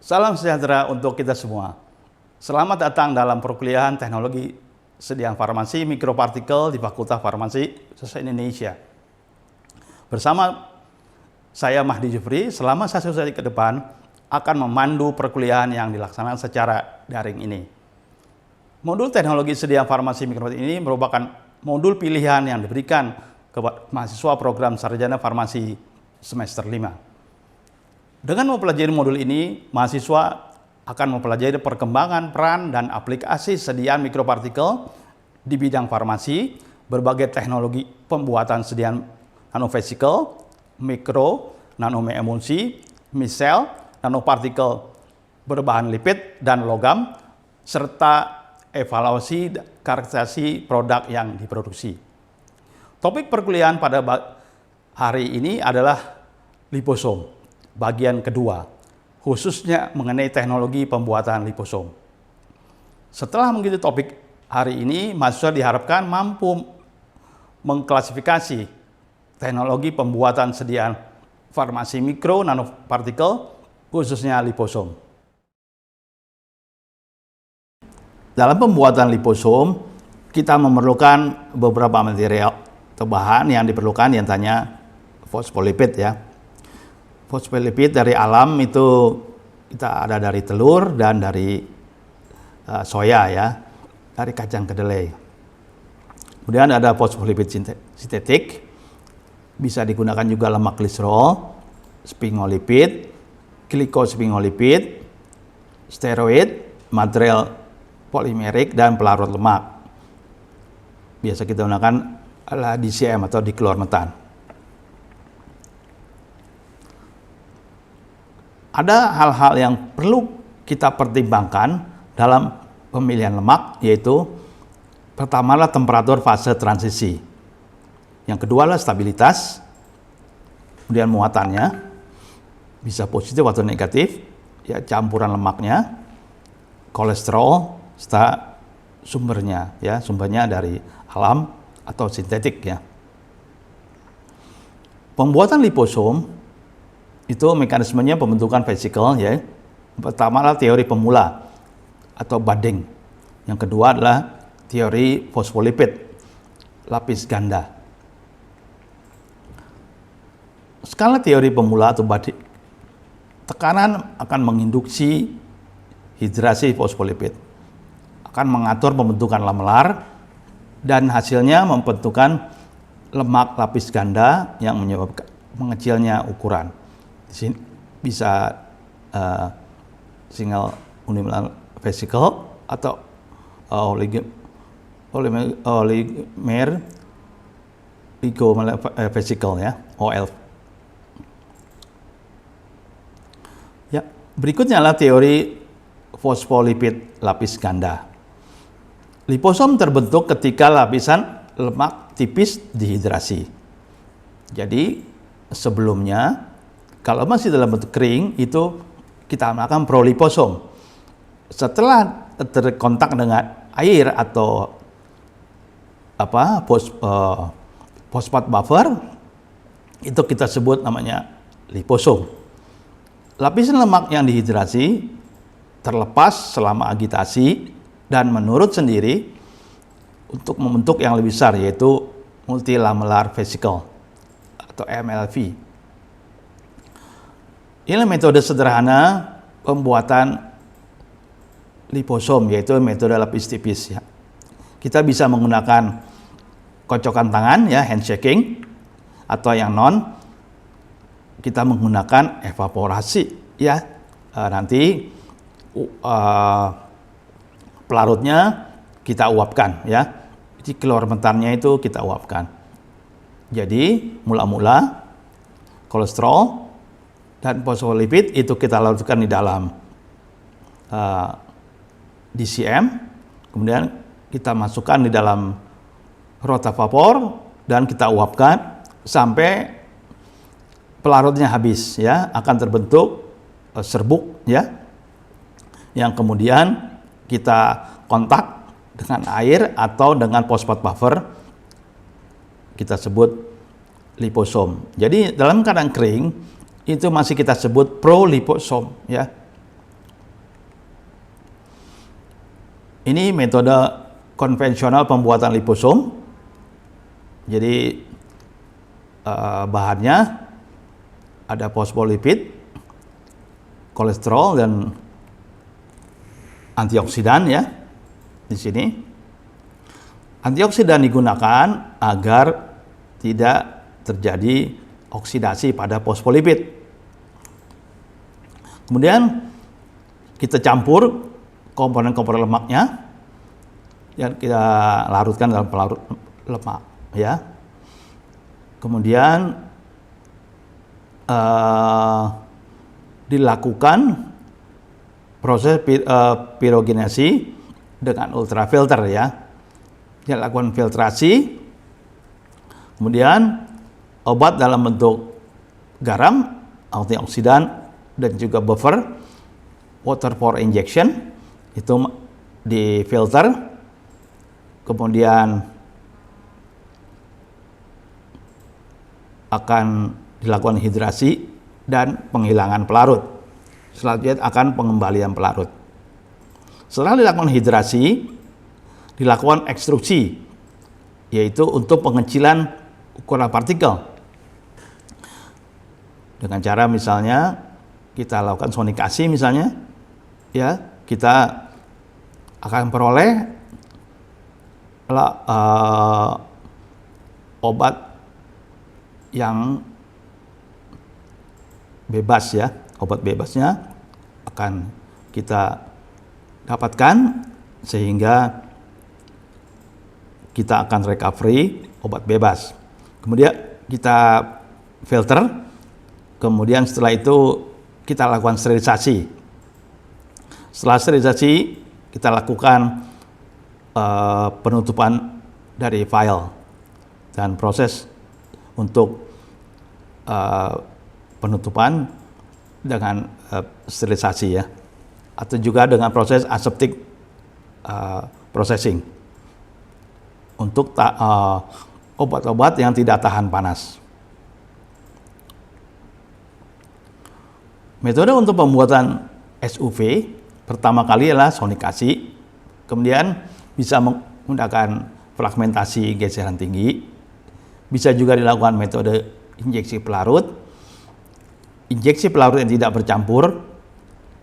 Salam sejahtera untuk kita semua. Selamat datang dalam perkuliahan Teknologi Sediaan Farmasi Mikropartikel di Fakultas Farmasi Universitas Indonesia. Bersama saya Mahdi Jufri, selama 1 hari ke depan akan memandu perkuliahan yang dilaksanakan secara daring ini. Modul Teknologi Sediaan Farmasi Mikropartikel ini merupakan modul pilihan yang diberikan kepada mahasiswa program Sarjana Farmasi semester 5. Dengan mempelajari modul ini, mahasiswa akan mempelajari perkembangan peran dan aplikasi sediaan mikropartikel di bidang farmasi, berbagai teknologi pembuatan sediaan nanovesikel, mikro, nanoemulsi, misel, nanopartikel berbahan lipid dan logam, serta evaluasi karakterisasi produk yang diproduksi. Topik perkuliahan pada hari ini adalah liposom. Bagian kedua, khususnya mengenai teknologi pembuatan liposom. Setelah mengikuti topik hari ini, mahasiswa diharapkan mampu mengklasifikasi teknologi pembuatan sediaan farmasi mikro nanopartikel, khususnya liposom. Dalam pembuatan liposom, kita memerlukan beberapa material atau bahan yang diperlukan, diantaranya fosfolipid ya. Fosfolipid dari alam itu kita ada dari telur dan dari soya ya, dari kacang kedelai. Kemudian ada fosfolipid sintetik, bisa digunakan juga lemak gliserol, sphingolipid, glikosphingolipid, steroid, material polimerik dan pelarut lemak. Biasa kita gunakan adalah DCM atau diklormetan. Ada hal-hal yang perlu kita pertimbangkan dalam pemilihan lemak, yaitu pertama adalah temperatur fase transisi, yang kedua adalah stabilitas, kemudian muatannya bisa positif atau negatif, ya, campuran lemaknya, kolesterol, serta sumbernya, ya, sumbernya dari alam atau sintetik ya. Pembuatan liposom itu mekanismenya pembentukan vesikel ya. Pertama adalah teori pemula atau budding. Yang kedua adalah teori fosfolipid, lapis ganda. Skala teori pemula atau budding, tekanan akan menginduksi hidrasi fosfolipid, akan mengatur pembentukan lamelar dan hasilnya membentukkan lemak lapis ganda yang menyebabkan mengecilnya ukuran. Di sini bisa single unilateral vesicle atau oligomer vesicle ya, OL. Ya, berikutnya adalah teori fosfolipid lapis ganda. Liposom terbentuk ketika lapisan lemak tipis dihidrasi. Jadi sebelumnya kalau masih dalam bentuk kering, itu kita namakan proliposom. Setelah terkontak dengan air atau fosfat buffer, itu kita sebut namanya liposom. Lapisan lemak yang dihidrasi terlepas selama agitasi dan menurut sendiri untuk membentuk yang lebih besar, yaitu multilamellar vesicle atau MLV. Inilah metode sederhana pembuatan liposom, yaitu metode lapis tipis ya. Kita bisa menggunakan kocokan tangan ya, handshaking, atau yang non, kita menggunakan evaporasi ya. Nanti pelarutnya kita uapkan ya. Jadi klormetannya itu kita uapkan. Jadi mula-mula kolesterol dan fosfolipid itu kita larutkan di dalam DCM, kemudian kita masukkan di dalam rotavapor dan kita uapkan sampai pelarutnya habis ya, akan terbentuk serbuk ya, yang kemudian kita kontak dengan air atau dengan fosfat buffer, kita sebut liposom. Jadi dalam keadaan kering itu masih kita sebut proliposom ya. Ini metode konvensional pembuatan liposom. Jadi bahannya ada fosfolipid, kolesterol dan antioksidan ya. Di sini antioksidan digunakan agar tidak terjadi oksidasi pada fosfolipid. Kemudian kita campur komponen-komponen lemaknya yang kita larutkan dalam pelarut lemak ya. Kemudian dilakukan proses pirogenesi dengan ultrafilter ya. Dilakukan filtrasi, kemudian obat dalam bentuk garam, antioksidan dan juga buffer, water for injection itu difilter, kemudian akan dilakukan hidrasi dan penghilangan pelarut. Selanjutnya akan pengembalian pelarut. Setelah dilakukan hidrasi, dilakukan ekstruksi, yaitu untuk pengecilan ukuran partikel. Dengan cara misalnya kita lakukan sonikasi misalnya, ya kita akan peroleh obat yang bebas ya. Obat bebasnya akan kita dapatkan sehingga kita akan recovery obat bebas. Kemudian kita filter, kemudian setelah itu kita lakukan sterilisasi. Setelah sterilisasi kita lakukan penutupan dari vial dan proses untuk penutupan dengan sterilisasi ya, atau juga dengan proses aseptic processing untuk obat-obat yang tidak tahan panas. Metode untuk pembuatan SUV pertama kali adalah sonikasi, kemudian bisa menggunakan fragmentasi geseran tinggi, bisa juga dilakukan metode injeksi pelarut. Injeksi pelarut yang tidak bercampur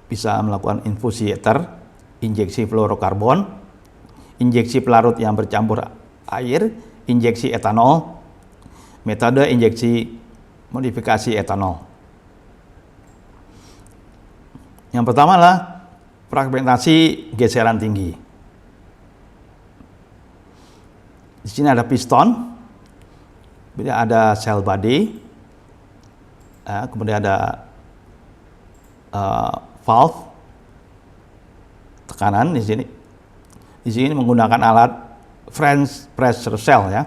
bisa melakukan infusi ether, injeksi fluorokarbon, injeksi pelarut yang bercampur air, injeksi etanol, metode injeksi modifikasi etanol. Yang pertama adalah fragmentasi geseran tinggi. Di sini ada piston, kemudian ada cell body, kemudian ada valve tekanan di sini. Di sini menggunakan alat French pressure cell ya.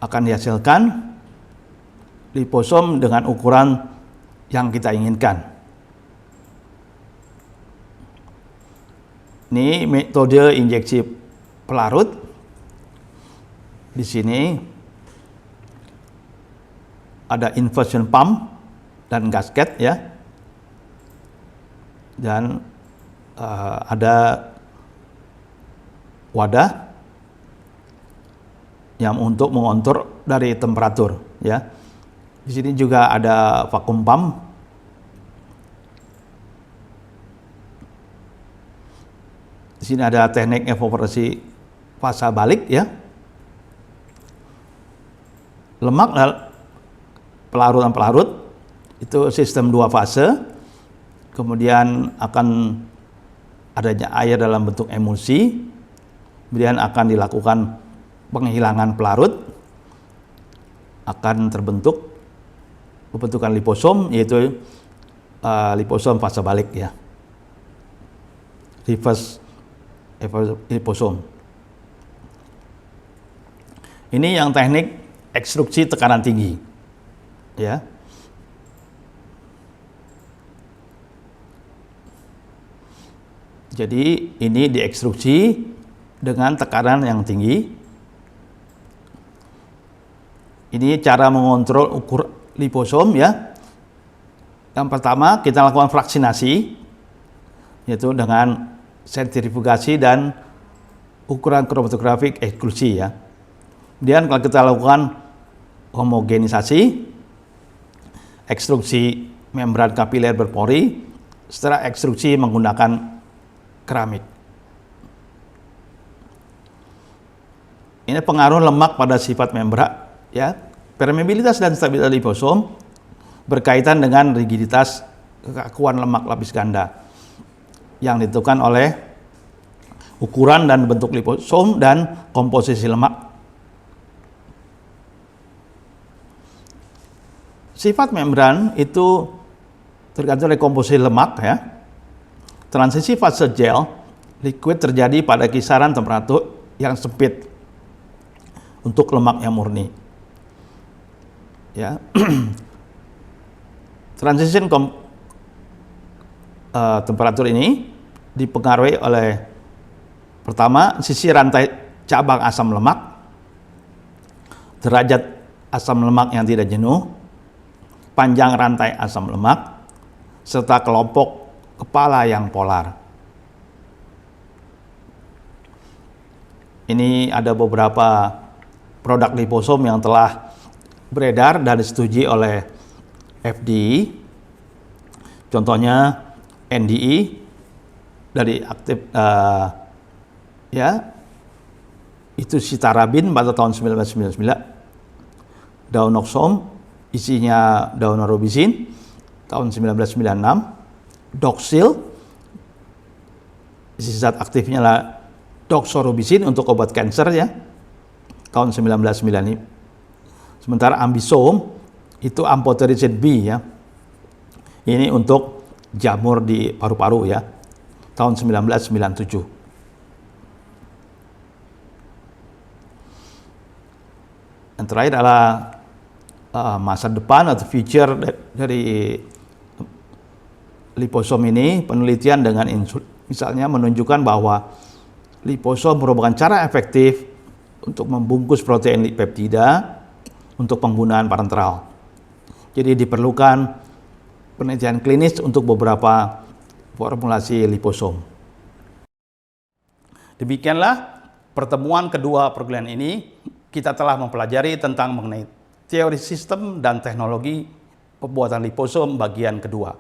Akan dihasilkan liposom dengan ukuran yang kita inginkan. Ini metode injeksi pelarut. Di sini ada infusion pump dan gasket ya. Dan ada wadah yang untuk mengontrol dari temperatur ya. Di sini juga ada vakum pump. Di sini ada teknik evaporasi fasa balik ya. Lemak dan pelarut itu sistem 2 fase. Kemudian akan adanya air dalam bentuk emulsi. Kemudian akan dilakukan penghilangan pelarut. Akan terbentuk pembentukan liposom, yaitu liposom fase balik ya, reverse liposom. Ini yang teknik ekstruksi tekanan tinggi ya. Jadi ini diekstruksi dengan tekanan yang tinggi. Ini cara mengontrol ukur liposom ya. Yang pertama kita lakukan fraksinasi yaitu dengan sentrifugasi dan ukuran kromatografik eksklusi ya. Kemudian kalau kita lakukan homogenisasi, ekstruksi membran kapiler berpori setelah ekstruksi menggunakan keramik. Ini pengaruh lemak pada sifat membran ya. Permeabilitas dan stabilitas liposom berkaitan dengan rigiditas kekakuan lemak lapis ganda yang ditentukan oleh ukuran dan bentuk liposom dan komposisi lemak. Sifat membran itu tergantung dari komposisi lemak ya. Transisi fase gel liquid terjadi pada kisaran temperatur yang sempit untuk lemak yang murni. Ya. Transition temperatur ini dipengaruhi oleh pertama sisi rantai cabang asam lemak, derajat asam lemak yang tidak jenuh, panjang rantai asam lemak, serta kelompok kepala yang polar. Ini ada beberapa produk liposom yang telah beredar dan disetujui oleh FDA. Contohnya NDE dari aktif ya itu sitarabin pada tahun 1999, daunoxom isinya daunorubicin tahun 1996, doxil isi zat aktifnya lah doxorubicin untuk obat kanker ya tahun 1995. Sementara ambisom itu amphotericin B ya. Ini untuk jamur di paru-paru ya. Tahun 1997. Yang terakhir adalah masa depan atau future dari liposom ini. Penelitian dengan insulin misalnya menunjukkan bahwa liposom merupakan cara efektif untuk membungkus protein peptida untuk penggunaan parenteral. Jadi diperlukan penelitian klinis untuk beberapa formulasi liposom. Demikianlah pertemuan kedua perkuliahan ini. Kita telah mempelajari tentang mengenai teori sistem dan teknologi pembuatan liposom bagian kedua.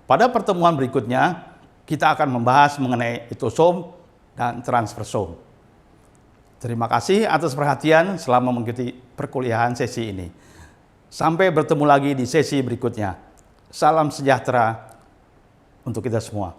Pada pertemuan berikutnya, kita akan membahas mengenai itosom dan transfersom. Terima kasih atas perhatian selama mengikuti perkuliahan sesi ini. Sampai bertemu lagi di sesi berikutnya. Salam sejahtera untuk kita semua.